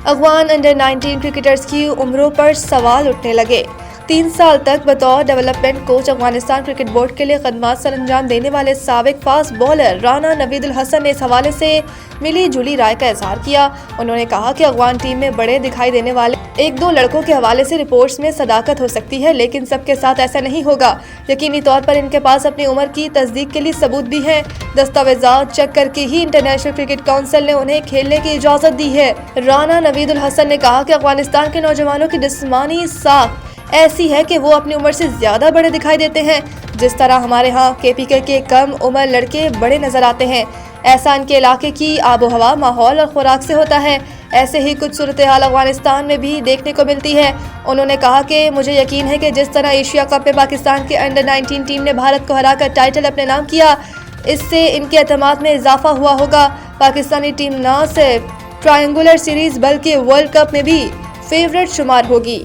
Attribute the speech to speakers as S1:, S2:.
S1: Afghan under 19 cricketers کی عمروں پر سوال اٹھنے لگے۔ 3 سال تک بطور development coach Afghanistan cricket board کے لیے خدمات سر انجام دینے والے سابق فاسٹ بولر رانا نوید الحسن نے اس حوالے سے ملی جلی رائے کا اظہار کیا۔ انہوں نے کہا کہ افغان ٹیم میں بڑے دکھائی دینے والے 1-2 لڑکوں کے حوالے سے رپورٹس میں صداقت ہو سکتی ہے، لیکن سب کے ساتھ ایسا نہیں ہوگا۔ یقینی طور پر ان کے پاس اپنی عمر کی تصدیق کے لیے ثبوت بھی ہیں۔ دستاویزات چیک کر کے ہی انٹرنیشنل کرکٹ کونسل نے انہیں کھیلنے کی اجازت دی ہے۔ رانا نوید الحسن نے کہا کہ افغانستان کے نوجوانوں کی جسمانی ساخت ایسی ہے کہ وہ اپنی عمر سے زیادہ بڑے دکھائی دیتے ہیں، جس طرح ہمارے ہاں KPK کے کم عمر لڑکے بڑے نظر آتے ہیں۔ ایسا ان کے علاقے کی آب و ہوا، ماحول اور خوراک سے ہوتا ہے۔ ایسے ہی کچھ صورتحال افغانستان میں بھی دیکھنے کو ملتی ہے۔ انہوں نے کہا کہ مجھے یقین ہے کہ جس طرح ایشیا کپ میں پاکستان کی انڈر 19 ٹیم نے بھارت کو ہرا کر ٹائٹل اپنے نام کیا، اس سے ان کے اعتماد میں اضافہ ہوا ہوگا۔ پاکستانی ٹیم نہ صرف ٹرائنگولر سیریز بلکہ ورلڈ کپ میں بھی فیورٹ شمار ہوگی۔